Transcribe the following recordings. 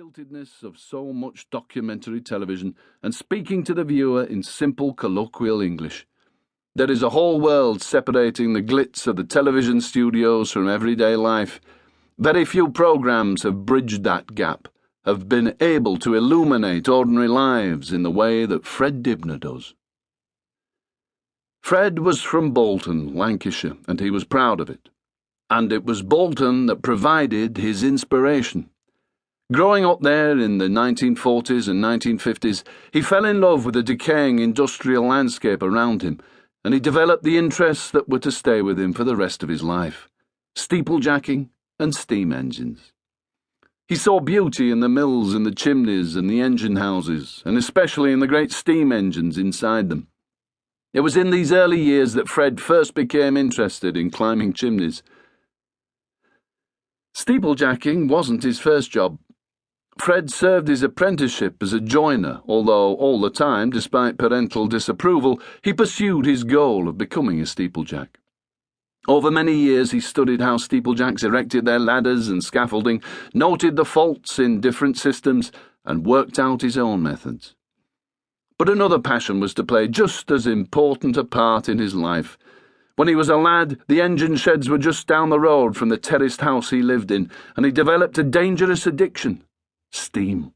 stiltedness of so much documentary television and speaking to the viewer in simple colloquial English. There is a whole world separating the glitz of the television studios from everyday life. Very few programs have bridged that gap, have been able to illuminate ordinary lives in the way that Fred Dibnah does. Fred was from Bolton, Lancashire, and he was proud of it. And it was Bolton that provided his inspiration. Growing up there in the 1940s and 1950s, he fell in love with the decaying industrial landscape around him, and he developed the interests that were to stay with him for the rest of his life: steeplejacking and steam engines. He saw beauty in the mills and the chimneys and the engine houses, and especially in the great steam engines inside them. It was in these early years that Fred first became interested in climbing chimneys. Steeplejacking wasn't his first job. Fred served his apprenticeship as a joiner, although all the time, despite parental disapproval, he pursued his goal of becoming a steeplejack. Over many years he studied how steeplejacks erected their ladders and scaffolding, noted the faults in different systems, and worked out his own methods. But another passion was to play just as important a part in his life. When he was a lad, the engine sheds were just down the road from the terraced house he lived in, and he developed a dangerous addiction: steam.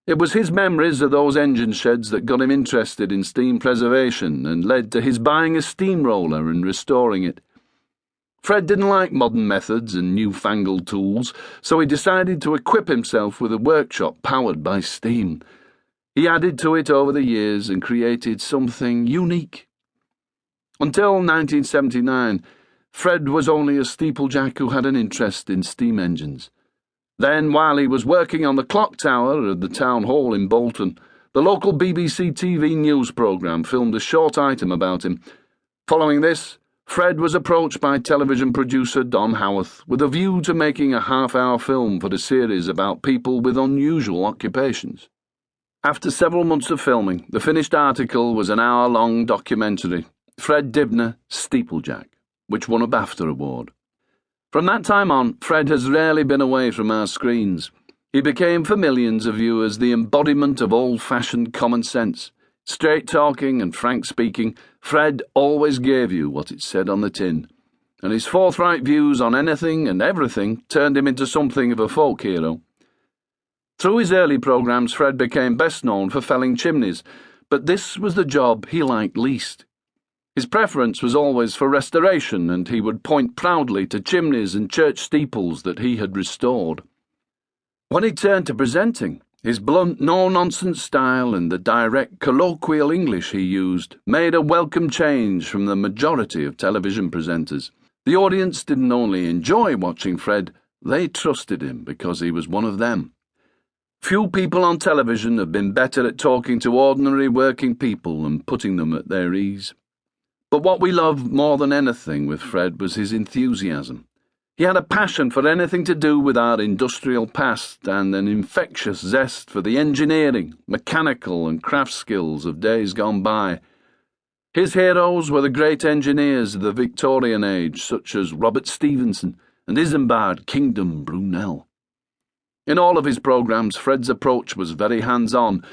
It was his memories of those engine sheds that got him interested in steam preservation and led to his buying a steamroller and restoring it. Fred didn't like modern methods and newfangled tools, so he decided to equip himself with a workshop powered by steam. He added to it over the years and created something unique. Until 1979, Fred was only a steeplejack who had an interest in steam engines. Then, while he was working on the clock tower of the town hall in Bolton, the local BBC TV news programme filmed a short item about him. Following this, Fred was approached by television producer Don Howarth with a view to making a half-hour film for the series about people with unusual occupations. After several months of filming, the finished article was an hour-long documentary, Fred Dibnah, Steeplejack, which won a BAFTA award. From that time on, Fred has rarely been away from our screens. He became for millions of viewers the embodiment of old-fashioned common sense. Straight-talking and frank-speaking, Fred always gave you what it said on the tin, and his forthright views on anything and everything turned him into something of a folk hero. Through his early programmes, Fred became best known for felling chimneys, but this was the job he liked least. His preference was always for restoration, and he would point proudly to chimneys and church steeples that he had restored. When he turned to presenting, his blunt, no-nonsense style and the direct, colloquial English he used made a welcome change from the majority of television presenters. The audience didn't only enjoy watching Fred, they trusted him because he was one of them. Few people on television have been better at talking to ordinary working people and putting them at their ease. But what we loved more than anything with Fred was his enthusiasm. He had a passion for anything to do with our industrial past and an infectious zest for the engineering, mechanical and craft skills of days gone by. His heroes were the great engineers of the Victorian age, such as Robert Stephenson and Isambard Kingdom Brunel. In all of his programmes, Fred's approach was very hands-on.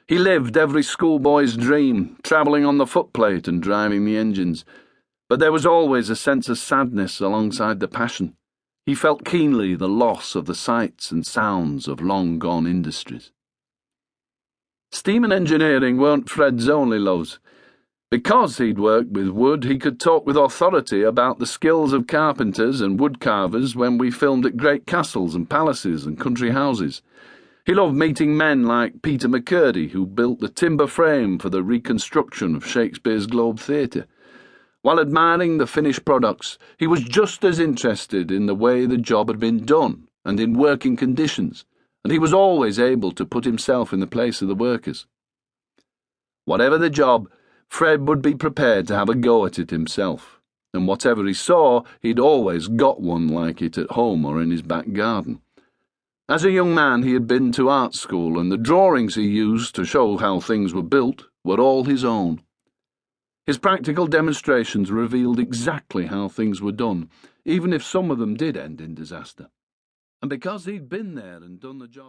He lived every schoolboy's dream, travelling on the footplate and driving the engines. But there was always a sense of sadness alongside the passion. He felt keenly the loss of the sights and sounds of long-gone industries. Steam and engineering weren't Fred's only loves. Because he'd worked with wood, he could talk with authority about the skills of carpenters and woodcarvers when we filmed at great castles and palaces and country houses. He loved meeting men like Peter McCurdy, who built the timber frame for the reconstruction of Shakespeare's Globe Theatre. While admiring the finished products, he was just as interested in the way the job had been done and in working conditions, and he was always able to put himself in the place of the workers. Whatever the job, Fred would be prepared to have a go at it himself, and whatever he saw, he'd always got one like it at home or in his back garden. As a young man, he had been to art school, and the drawings he used to show how things were built were all his own. His practical demonstrations revealed exactly how things were done, even if some of them did end in disaster. And because he'd been there and done the job